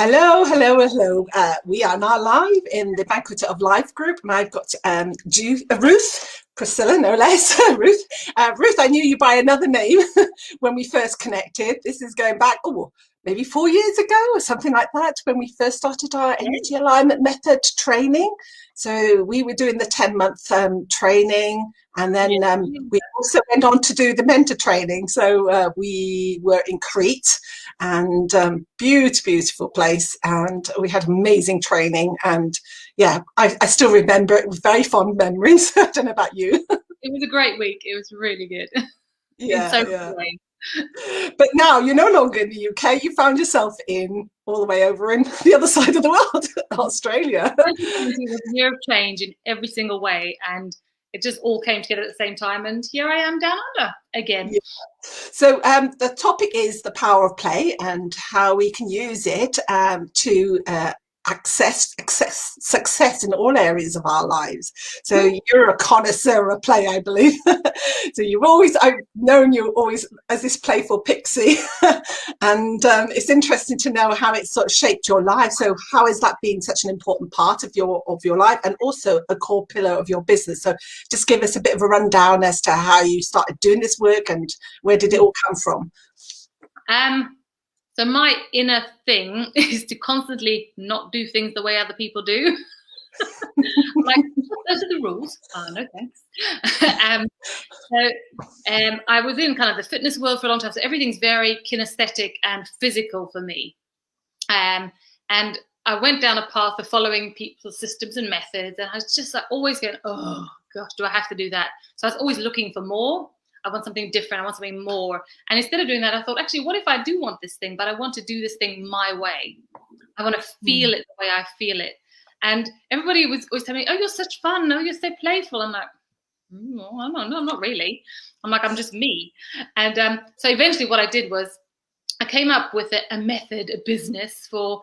Hello, hello, hello. We are now live in the Banquet of Life group, and I've got Ruth, Priscilla, no less. Ruth. Ruth, I knew you by another name when we first connected. This is going back, maybe 4 years ago or something like that, when we first started our energy alignment method training. So we were doing the 10-month training, and then we also went on to do the mentor training. So we were in Crete, and beautiful place, and we had amazing training, and I still remember it with very fond memories. I don't know about you. It was a great week. It was really good. In Yeah, so yeah. many ways. But now you're no longer in the UK. You found yourself in all the way over in the other side of the world, Australia. 2020 was a year of change in every single way, and it just all came together at the same time. And here I am down under again. Yeah. So the topic is the power of play and how we can use it to access success in all areas of our lives. So you're a connoisseur of play, I believe. So I've known you always as this playful pixie, and it's interesting to know how it's sort of shaped your life. So how has that been such an important part of your life, and also a core pillar of your business? So just give us a bit of a rundown as to how you started doing this work and where did it all come from? So my inner thing is to constantly not do things the way other people do. Like, those are the rules. Oh, no thanks. I was in kind of the fitness world for a long time, so everything's very kinesthetic and physical for me. And I went down a path of following people's systems and methods, and I was just like always going, oh gosh, do I have to do that? So I was always looking for more. I want something different. I want something more. And instead of doing that, I thought, actually, what if I do want this thing, but I want to do this thing my way? I want to feel it the way I feel it. And everybody was always telling me, oh, you're such fun. Oh, you're so playful. I'm like, no, I'm not really. I'm like, I'm just me. And so eventually what I did was I came up with a method, a business for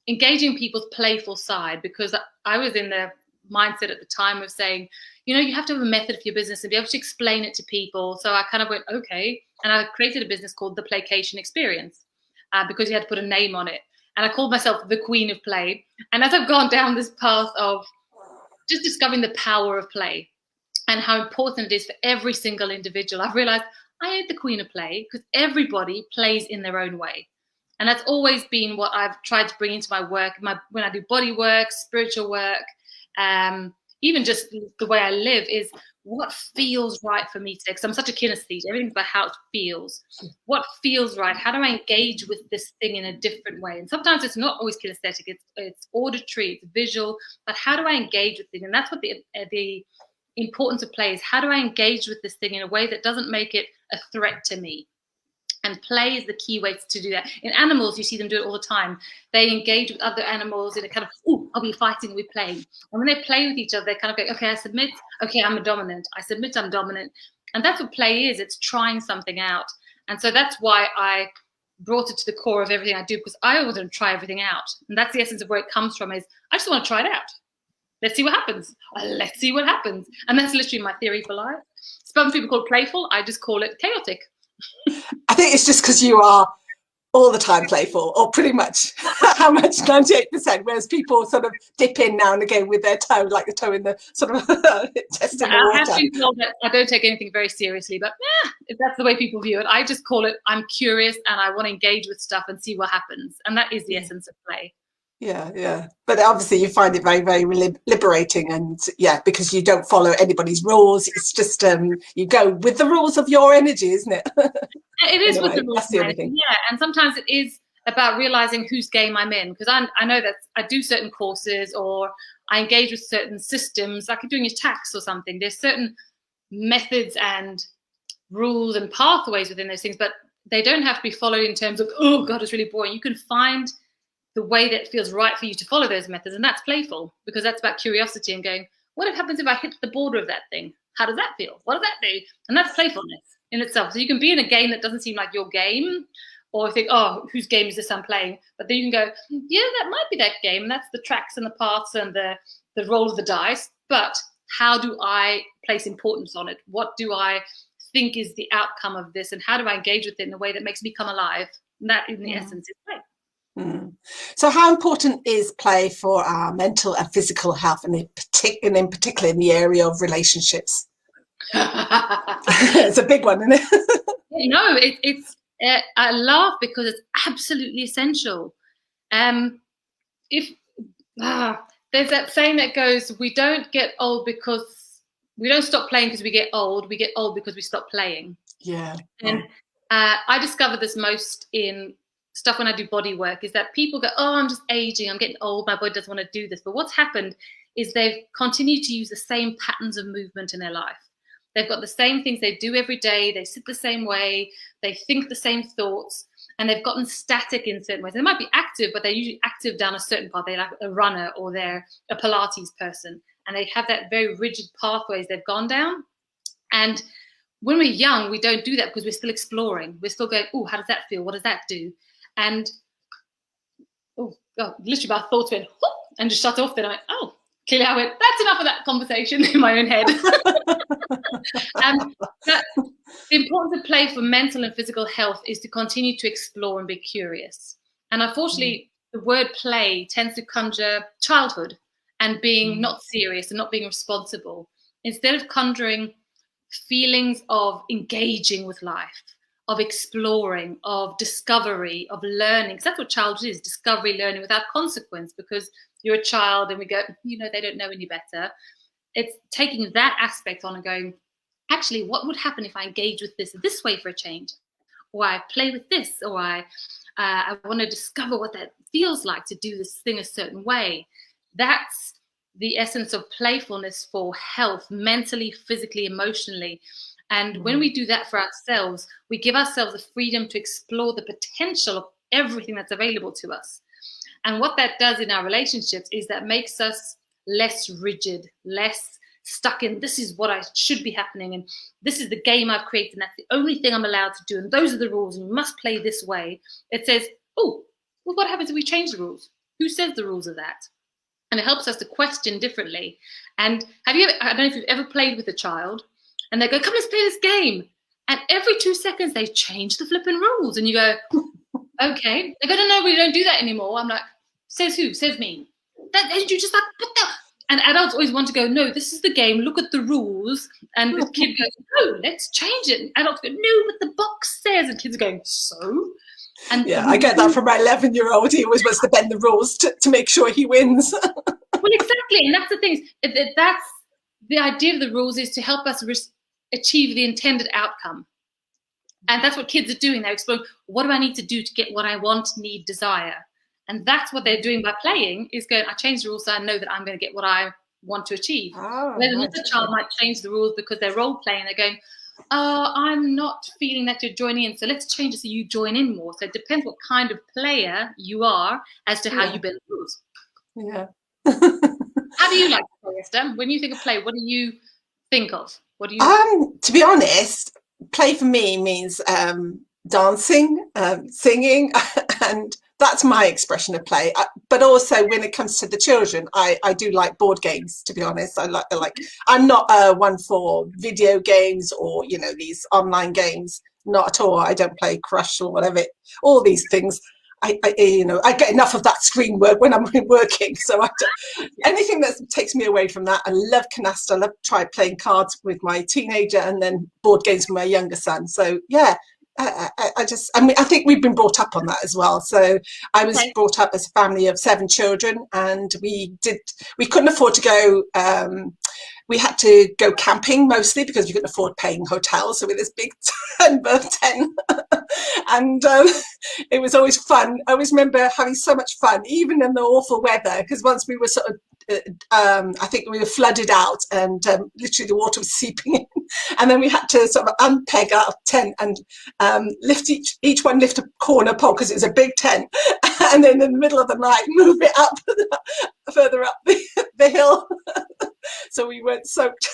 engaging people's playful side, because I was in the mindset at the time of saying, you have to have a method for your business and be able to explain it to people. So I kind of went, okay. And I created a business called the Playcation Experience because you had to put a name on it. And I called myself the Queen of Play. And as I've gone down this path of just discovering the power of play and how important it is for every single individual, I've realized I ain't the Queen of Play, because everybody plays in their own way. And that's always been what I've tried to bring into my work. When I do body work, spiritual work, even just the way I live, is what feels right for me today. Because I'm such a kinesthete. Everything's about how it feels. What feels right? How do I engage with this thing in a different way? And sometimes it's not always kinesthetic. It's auditory, it's visual. But how do I engage with it? And that's what the importance of play is. How do I engage with this thing in a way that doesn't make it a threat to me? And play is the key way to do that. In animals, you see them do it all the time. They engage with other animals in a kind of, are we fighting? Are we playing? And when they play with each other, they kind of go, okay, I submit. Okay, I'm a dominant. I submit, I'm dominant. And that's what play is. It's trying something out. And so that's why I brought it to the core of everything I do, because I always want to try everything out. And that's the essence of where it comes from, is I just want to try it out. Let's see what happens. Let's see what happens. And that's literally my theory for life. Some people call it playful. I just call it chaotic. I think it's just because you are all the time playful, or pretty much how much, 98%, whereas people sort of dip in now and again with their toe, like the toe in the sort of test in the water. I have been told that I don't take anything very seriously, but if that's the way people view it, I just call it, I'm curious and I want to engage with stuff and see what happens. And that is the essence of play. Yeah. But obviously you find it very, very liberating, and because you don't follow anybody's rules. It's just you go with the rules of your energy, isn't it? It is with the rules of energy, and sometimes it is about realizing whose game I'm in, because I know that I do certain courses or I engage with certain systems, like doing your tax or something. There's certain methods and rules and pathways within those things, but they don't have to be followed in terms of, oh God, it's really boring. You can find the way that feels right for you to follow those methods, and that's playful, because that's about curiosity and going, what happens if I hit the border of that thing? How does that feel? What does that do? And that's playfulness in itself. So you can be in a game that doesn't seem like your game, or think, oh, whose game is this I'm playing? But then you can go, yeah, that might be that game. And that's the tracks and the paths and the roll of the dice. But how do I place importance on it? What do I think is the outcome of this? And how do I engage with it in a way that makes me come alive? And that, in the essence, is play. Mm. So how important is play for our mental and physical health, and in particular in the area of relationships? It's a big one, isn't it? No, it's I laugh because it's absolutely essential. If there's that saying that goes, we don't get old because we don't stop playing because we get old. We get old because we stop playing. Yeah. And I discover this most in stuff when I do body work, is that people go, oh, I'm just aging, I'm getting old, my body doesn't want to do this. But what's happened is they've continued to use the same patterns of movement in their life. They've got the same things they do every day, they sit the same way, they think the same thoughts, and they've gotten static in certain ways. They might be active, but they're usually active down a certain path. They're like a runner, or they're a Pilates person, and they have that very rigid pathways they've gone down. And when we're young, we don't do that because we're still exploring. We're still going, oh, how does that feel? What does that do? And, oh, God, literally my thoughts went, whoop, and just shut off. Then I went, oh, clearly I went, that's enough of that conversation in my own head. But the importance of play for mental and physical health is to continue to explore and be curious. And unfortunately, the word play tends to conjure childhood and being not serious and not being responsible, instead of conjuring feelings of engaging with life, of exploring, of discovery, of learning. Because that's what childhood is, discovery, learning without consequence, because you're a child and we go, they don't know any better. It's taking that aspect on and going, actually, what would happen if I engage with this way for a change? Or I play with this, or I want to discover what that feels like to do this thing a certain way. That's the essence of playfulness for health, mentally, physically, emotionally. And when we do that for ourselves, we give ourselves the freedom to explore the potential of everything that's available to us. And what that does in our relationships is that makes us less rigid, less stuck in, this is what I should be happening, and this is the game I've created, and that's the only thing I'm allowed to do, and those are the rules, and you must play this way. It says, oh, well, what happens if we change the rules? Who says the rules are that? And it helps us to question differently. And I don't know if you've ever played with a child and they go, come, let's play this game. And every 2 seconds they change the flipping rules. And you go, okay. They go, no, we don't do that anymore. I'm like, says who? Says me. And you just like, put that. And adults always want to go, no, this is the game. Look at the rules. And the kid goes, no, let's change it. And adults go, no, but the box says. And kids are going, so? And yeah, I get that from my 11-year-old. He always wants to bend the rules to make sure he wins. Well, exactly. And that's the thing. That's the idea of the rules, is to help us achieve the intended outcome. And that's what kids are doing. They're exploring, what do I need to do to get what I want, need, desire? And that's what they're doing by playing, is going, I change the rules so I know that I'm going to get what I want to achieve. Whereas another child might change the rules because they're role playing. They're going, I'm not feeling that you're joining in, so let's change it so you join in more. So it depends what kind of player you are as to how you bend the rules. Yeah. How do you like to play, Esther? When you think of play, what do you think of? What do you? To be honest, play for me means dancing, singing, and that's my expression of play. But also when it comes to the children, I do like board games, to be honest. I'm not one for video games or, these online games. Not at all. I don't play Crush or whatever, all these things. I get enough of that screen work when I'm working. So anything that takes me away from that. I love canasta. I love playing cards with my teenager, and then board games with my younger son. So yeah, I think we've been brought up on that as well. So I was brought up as a family of 7 children, and we couldn't afford to go. We had to go camping mostly because we couldn't afford paying hotels. So with this big tent, and it was always fun. I always remember having so much fun, even in the awful weather, because once we were sort of, I think we were flooded out, and literally the water was seeping in, and then we had to sort of unpeg our tent and lift each one lift a corner pole because it was a big tent, and then in the middle of the night move it up further up the hill. So we weren't soaked.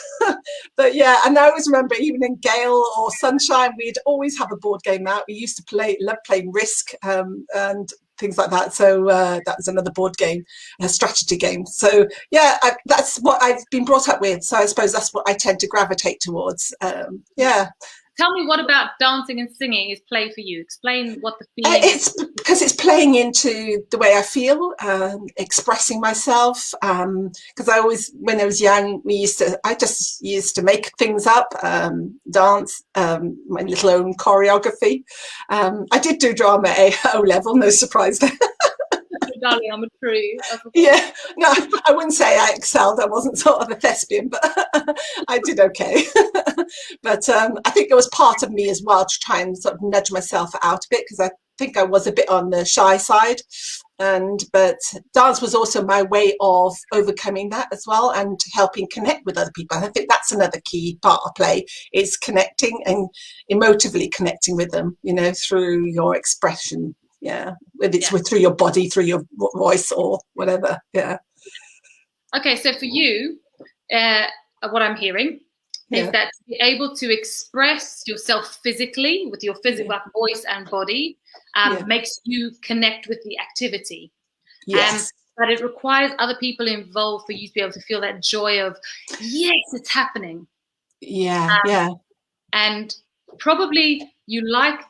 But yeah, and I always remember, even in gale or sunshine, we'd always have a board game out. We used to love playing Risk and things like that. So that was another board game, a strategy game. So yeah, that's what I've been brought up with. So I suppose that's what I tend to gravitate towards. Yeah. tell me, what about dancing and singing is play for you? Explain what the feeling is. It's because it's playing into the way I feel, expressing myself. Because I always, when I was young, I just used to make things up, dance, my little own choreography. I did do drama at O level, no surprise there. Darling, I'm a true. Yeah, no, I wouldn't say I excelled. I wasn't sort of a thespian, but I did okay. But I think it was part of me as well to try and sort of nudge myself out a bit, because I think I was a bit on the shy side. But dance was also my way of overcoming that as well, and helping connect with other people. I think that's another key part of play, is connecting and emotively connecting with them, through your expression. Yeah, whether it's through your body, through your voice, or whatever. Yeah. Okay, so for you, what I'm hearing is that to be able to express yourself physically with your physical voice and body makes you connect with the activity. Yes. But it requires other people involved for you to be able to feel that joy of, yes, it's happening. Yeah, And probably you like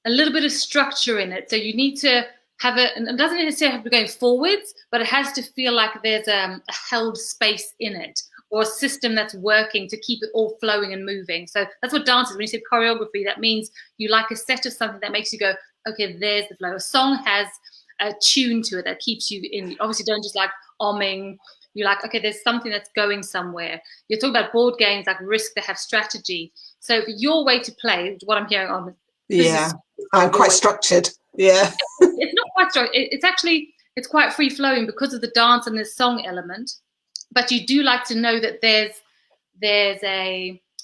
a little bit of structure in it. So you need to have and it doesn't necessarily have to be going forwards, but it has to feel like there's a held space in it, or a system that's working to keep it all flowing and moving. So that's what dance is. When you say choreography, that means you like a set of something that makes you go, okay, there's the flow. A song has a tune to it that keeps you in. Obviously, don't just like omming. You're like, okay, there's something that's going somewhere. You're talking about board games like Risk that have strategy. So your way to play, what I'm hearing on I'm quite structured. Yeah. It's not quite structured. It's quite free flowing because of the dance and the song element. But you do like to know that there's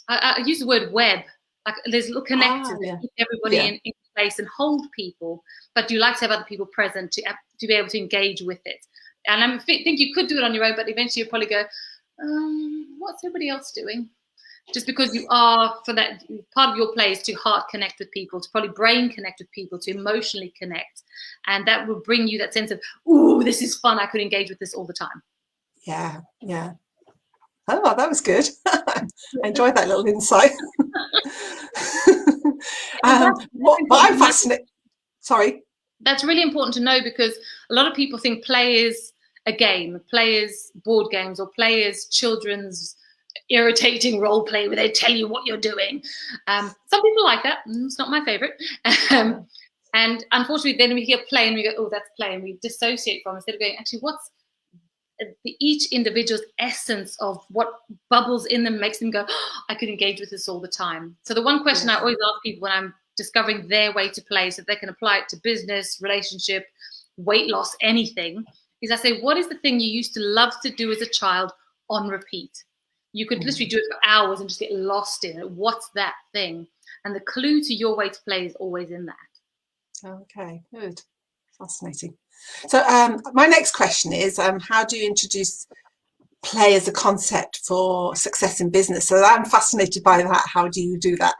I use the word web, like there's little connectors that keep everybody in place and hold people. But you like to have other people present to be able to engage with it. And I think you could do it on your own, but eventually you'll probably go, what's everybody else doing? Just because you are, for that part of your play is to heart connect with people, to probably brain connect with people, to emotionally connect. And that will bring you that sense of, ooh, this is fun. I could engage with this all the time. Yeah. Oh, that was good. I enjoyed that little insight. But I'm fascinated. Sorry. That's really important to know, because a lot of people think play is a game, play is board games, or play is children's irritating role play where they tell you what you're doing. Some people like that. It's not my favorite. And unfortunately, then we hear play and we go, oh, that's play, and we dissociate from it, instead of going, actually, what's each individual's essence of what bubbles in them, makes them go, oh, I could engage with this all the time. So the one question I always ask people when I'm discovering their way to play, so they can apply it to business, relationship, weight loss, anything, is I say, what is the thing you used to love to do as a child on repeat? You could literally do it for hours and just get lost in it. What's that thing? And the clue to your way to play is always in that. Okay, good. Fascinating. So my next question is, how do you introduce play as a concept for success in business? So I'm fascinated by that. How do you do that?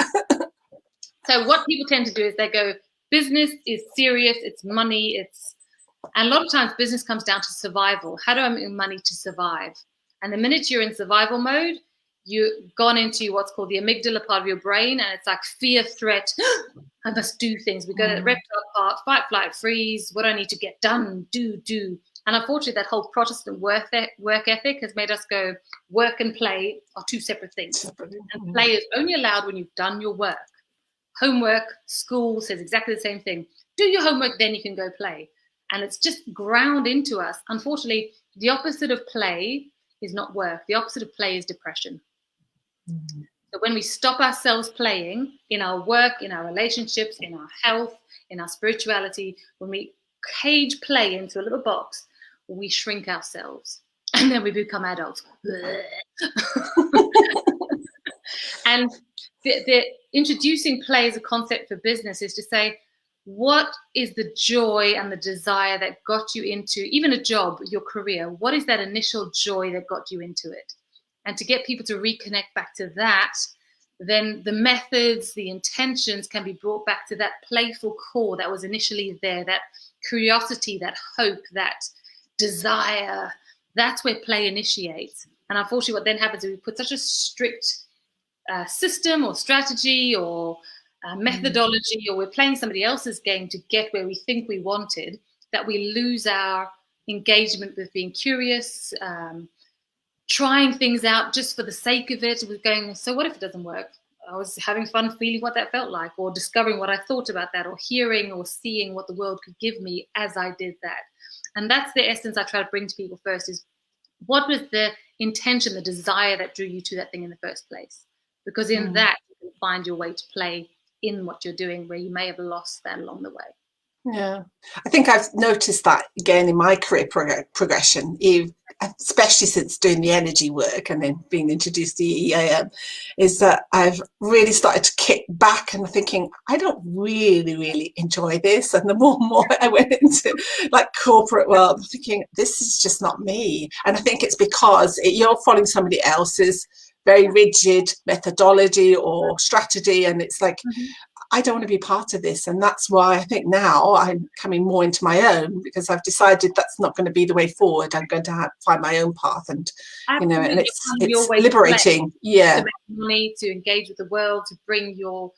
So what people tend to do is they go, business is serious, it's money, and a lot of times business comes down to survival. How do I make money to survive? And the minute you're in survival mode, you've gone into what's called the amygdala part of your brain, and it's like fear, threat. I must do things. We go to the reptile part, fight, flight, freeze. What do I need to get done? Do. And unfortunately, that whole Protestant work ethic has made us go, work and play are two separate things. And play is only allowed when you've done your work. Homework, school says exactly the same thing. Do your homework, then you can go play. And it's just ground into us. Unfortunately, the opposite of play is not work. The opposite of play is depression. So when we stop ourselves playing in our work, in our relationships, in our health, in our spirituality, when we cage play into a little box, we shrink ourselves and then we become adults. And the introducing play as a concept for business is to say, what is the joy and the desire that got you into even a job, your career? What is that initial joy that got you into it? And to get people to reconnect back to that, then the methods, the intentions can be brought back to that playful core that was initially there, that curiosity, that hope, that desire. That's where play initiates. And unfortunately, what then happens is we put such a strict system or strategy or methodology, or we're playing somebody else's game to get where we think we wanted, that we lose our engagement with being curious, trying things out just for the sake of it. We're going, so what if it doesn't work? I was having fun feeling what that felt like, or discovering what I thought about that, or hearing or seeing what the world could give me as I did that. And that's the essence I try to bring to people first, is what was the intention, the desire that drew you to that thing in the first place? Because in that, you can find your way to play in what you're doing, where you may have lost that along the way. Yeah, I think I've noticed that again in my career progression, especially since doing the energy work and then being introduced to EAM, is that I've really started to kick back and thinking, I don't really enjoy this. And the more and more I went into like corporate world, I'm thinking, this is just not me. And I think it's because you're following somebody else's very rigid methodology or strategy, and it's like, I don't want to be part of this. And that's why I think now I'm coming more into my own, because I've decided that's not going to be the way forward. I'm going to find my own path, and absolutely. And it's liberating. Yeah, to make money, to engage with the world, to bring your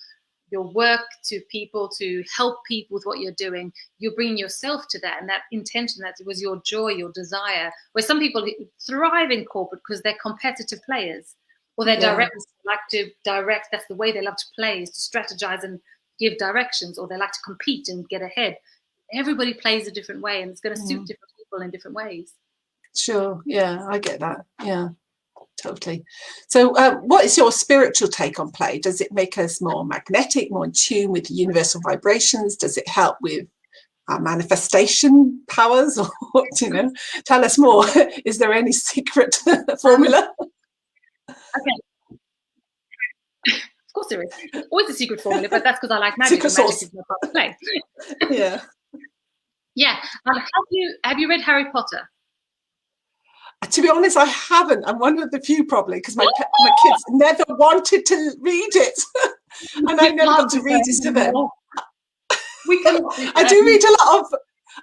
work to people, to help people with what you're doing. You're bringing yourself to that, and that intention, that was your joy, your desire. Where some people thrive in corporate because they're competitive players, or they're directors, like to direct. That's the way they love to play, is to strategize and give directions, or they like to compete and get ahead. Everybody plays a different way, and it's going to suit different people in different ways. Sure. Yeah, I get that. Yeah, totally. So what is your spiritual take on play? Does it make us more magnetic, more in tune with universal vibrations? Does it help with our manifestation powers? Or, tell us more. Is there any secret formula? Okay. Of course there is. There's always a secret formula, but that's because I like magic. Secret and magic sauce. is my part of play. Yeah. Yeah. Have you read Harry Potter? To be honest, I haven't. I'm one of the few, probably, because my kids never wanted to read it, and I never got to read it to them.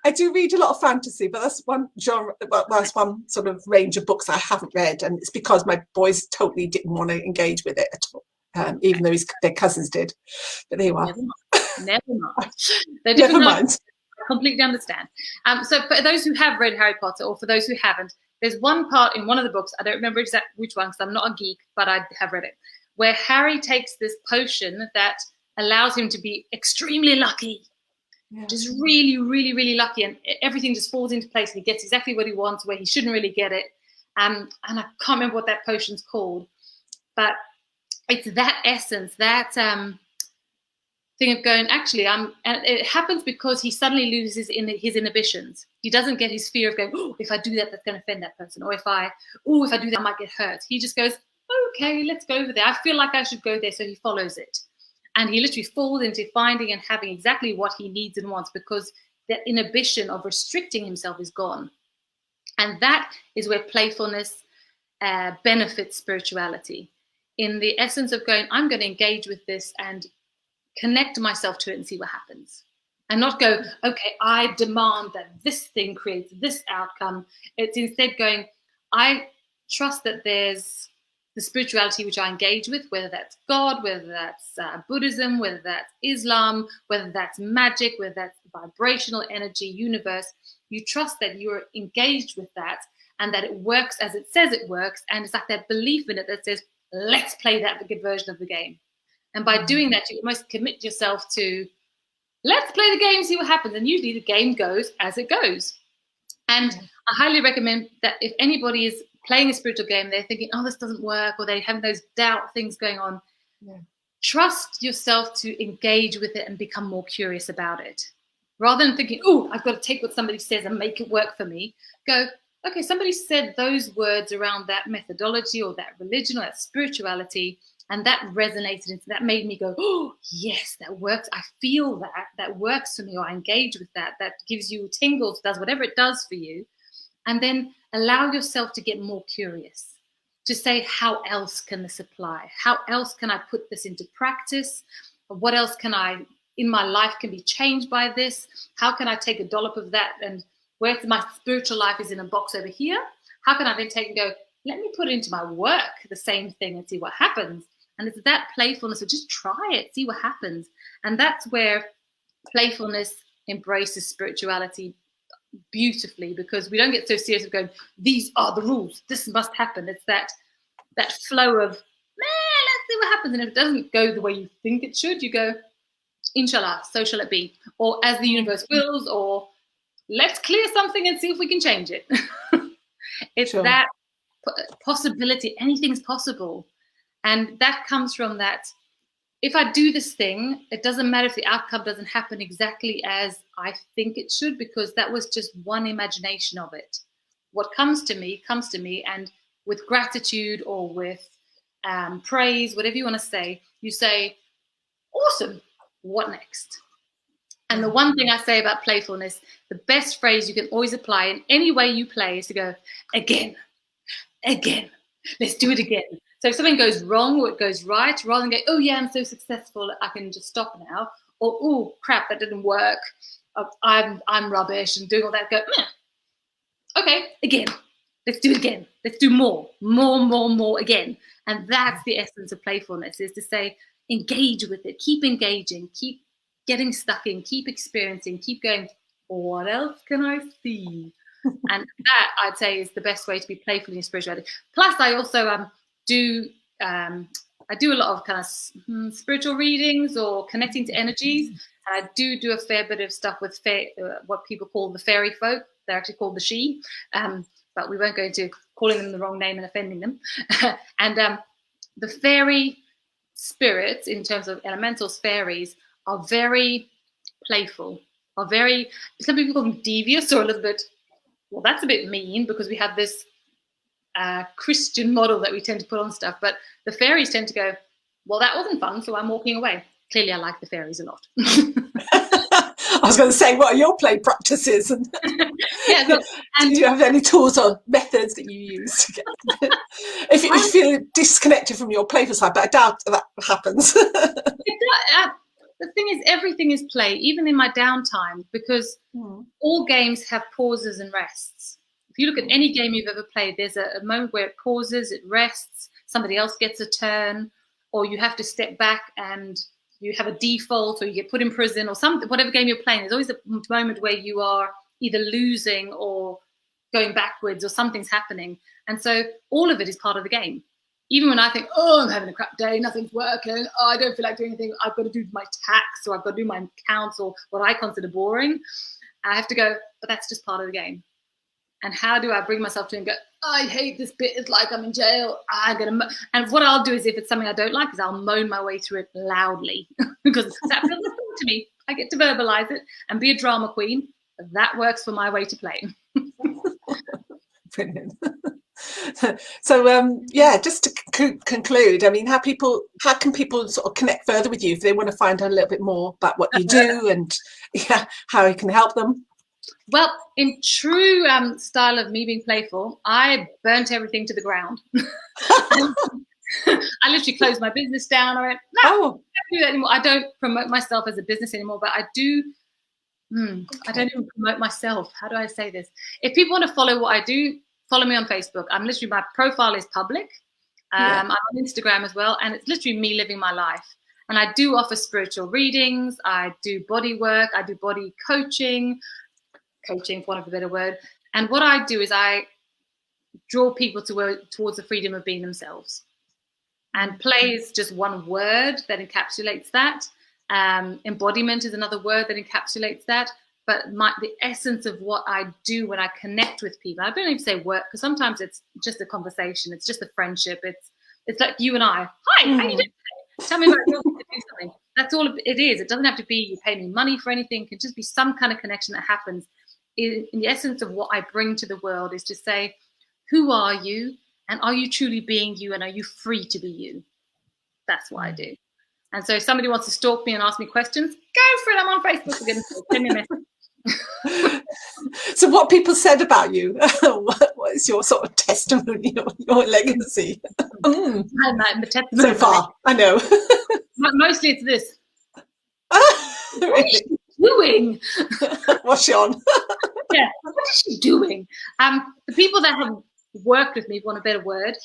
I do read a lot of fantasy, but that's one genre. Well, that's one sort of range of books I haven't read, and it's because my boys totally didn't want to engage with it at all, even though their cousins did. But there you are. Never mind. Never mind. I completely understand. So for those who have read Harry Potter, or for those who haven't, there's one part in one of the books, I don't remember exactly which one, because I'm not a geek, but I have read it, where Harry takes this potion that allows him to be extremely lucky. Just really lucky, and everything just falls into place, and he gets exactly what he wants where he shouldn't really get it. And I can't remember what that potion's called, but it's that essence, that thing of going, actually, and it happens because he suddenly loses his inhibitions. He doesn't get his fear of going, oh, if I do that, that's going to offend that person, or if I do that, I might get hurt. He just goes, okay, let's go over there. I feel like I should go there, so he follows it. And he literally falls into finding and having exactly what he needs and wants, because that inhibition of restricting himself is gone. And that is where playfulness benefits spirituality. In the essence of going, I'm going to engage with this and connect myself to it and see what happens. And not go, okay, I demand that this thing creates this outcome. It's instead going, I trust that there's the spirituality which I engage with, whether that's God, whether that's Buddhism, whether that's Islam, whether that's magic, whether that's vibrational energy, universe. You trust that you're engaged with that, and that it works as it says it works. And it's like that belief in it that says, let's play that good version of the game. And by doing that, you almost commit yourself to, let's play the game, see what happens. And usually the game goes as it goes. And I highly recommend that if anybody is playing a spiritual game, they're thinking, oh, this doesn't work, or they have those doubt things going on, trust yourself to engage with it and become more curious about it. Rather than thinking, oh, I've got to take what somebody says and make it work for me, go, okay, somebody said those words around that methodology or that religion or that spirituality, and that resonated, and that made me go, oh, yes, that works. I feel that. That works for me, or I engage with that. That gives you tingles, does whatever it does for you. And then allow yourself to get more curious, to say, how else can this apply? How else can I put this into practice? What else can I, in my life, can be changed by this? How can I take a dollop of that, and where my spiritual life is in a box over here? How can I then take and go, let me put it into my work, the same thing, and see what happens? And it's that playfulness of just try it, see what happens. And that's where playfulness embraces spirituality beautifully, because we don't get so serious of going, these are the rules, this must happen. It's that flow of, man, let's see what happens. And if it doesn't go the way you think it should, you go, inshallah, so shall it be. Or as the universe wills, or let's clear something and see if we can change it. It's sure. That possibility, anything's possible. And that comes from that, if I do this thing, it doesn't matter if the outcome doesn't happen exactly as I think it should, because that was just one imagination of it. What comes to me, and with gratitude or with praise, whatever you want to say, you say, awesome, what next? And the one thing I say about playfulness, the best phrase you can always apply in any way you play is to go, again, let's do it again. So if something goes wrong or it goes right, rather than go, oh yeah, I'm so successful, I can just stop now, or oh crap, that didn't work, I'm rubbish, and doing all that, go, okay, again, let's do it again, let's do more again. And that's the essence of playfulness, is to say, engage with it, keep engaging, keep getting stuck in, keep experiencing, keep going, what else can I see? And that, I'd say, is the best way to be playful in your spirituality. Plus, I also do a lot of kind of spiritual readings or connecting to energies. And I do a fair bit of stuff with what people call the fairy folk. They're actually called the she, but we won't go into calling them the wrong name and offending them. And the fairy spirits, in terms of elementals, fairies, are very playful, are very, some people call them devious, or a little bit, well, that's a bit mean, because we have this Christian model that we tend to put on stuff. But the fairies tend to go, well, that wasn't fun, so I'm walking away. Clearly, I like the fairies a lot. I was going to say, what are your play practices? Yeah, look, and do you have any tools or methods that you use to get if you feel disconnected from your playful side? But I doubt that happens. The thing is, everything is play, even in my downtime, because all games have pauses and rests. If you look at any game you've ever played, there's a moment where it pauses, it rests, somebody else gets a turn, or you have to step back and you have a default, or you get put in prison, or something. Whatever game you're playing, there's always a moment where you are either losing or going backwards, or something's happening. And so all of it is part of the game. Even when I think, oh, I'm having a crap day, nothing's working, oh, I don't feel like doing anything, I've got to do my tax, or I've got to do my accounts, or what I consider boring, I have to go, but that's just part of the game. And how do I bring myself to it and go, I hate this bit, it's like I'm in jail, and what I'll do is, if it's something I don't like, is I'll moan my way through it loudly, because that feels important to me. I get to verbalize it and be a drama queen. That works for my way to play. Brilliant. So yeah, just to conclude, I mean, how can people sort of connect further with you if they want to find out a little bit more about what you do, and how you can help them? Well, in true style of me being playful, I burnt everything to the ground. I literally closed my business down. I went, no, I don't do that anymore. I don't promote myself as a business anymore, but I do. I don't even promote myself. How do I say this? If people want to follow what I do, follow me on Facebook. My profile is public. I'm on Instagram as well, and it's literally me living my life. And I do offer spiritual readings. I do body work. I do body coaching, for want of a better word. And what I do is I draw people towards the freedom of being themselves. And play is just one word that encapsulates that. Embodiment is another word that encapsulates that. But the essence of what I do when I connect with people, I don't even say work, because sometimes it's just a conversation, it's just a friendship, it's like you and I. Hi, how you doing today? Tell me about your do something. That's all it is. It doesn't have to be you pay me money for anything. It can just be some kind of connection that happens. In the essence of what I bring to the world is to say, who are you? And are you truly being you? And are you free to be you? That's what I do. And so if somebody wants to stalk me and ask me questions, go for it. I'm on Facebook again. Send me a message. So what people said about you, what is your sort of testimony, your legacy? So far, I know. Mostly it's this. Really? What is she doing? What's she on? Yeah, what is she doing? The people that have worked with me, for want of a better word,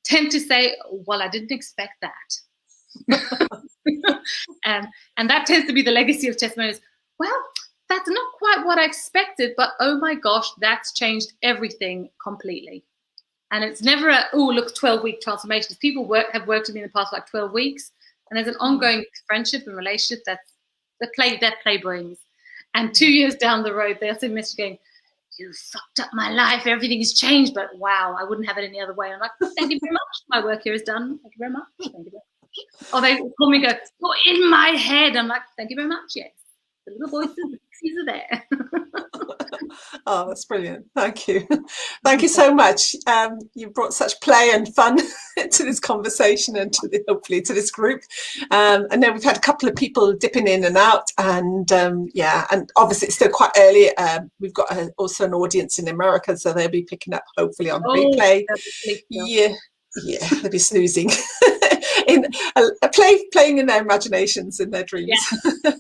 tend to say, well, I didn't expect that. And that tends to be the legacy of testimonies. Well, that's not quite what I expected, but oh my gosh, that's changed everything completely. And it's never a, oh, look, 12-week transformations. People have worked with me in the past for like 12 weeks, and there's an ongoing friendship and relationship that play brings. And 2 years down the road, they'll send a message going, you fucked up my life, everything has changed, but wow, I wouldn't have it any other way. I'm like, thank you very much. My work here is done. Thank you very much. Thank you very much. Or they call me and go, you're in my head. I'm like, thank you very much. Yes. The little voices, the pixies are there. Oh, that's brilliant. Thank you. Thank you so much. You brought such play and fun to this conversation and hopefully to this group. I know we've had a couple of people dipping in and out, and yeah, and obviously it's still quite early. We've got also an audience in America, so they'll be picking up hopefully on replay. Yeah, they'll be snoozing. Playing in their imaginations, in their dreams. Yeah.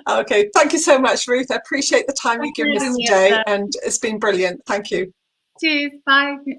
Okay, thank you so much, Ruth. I appreciate the time you've given us today, and it's been brilliant. Thank you. Cheers. Bye.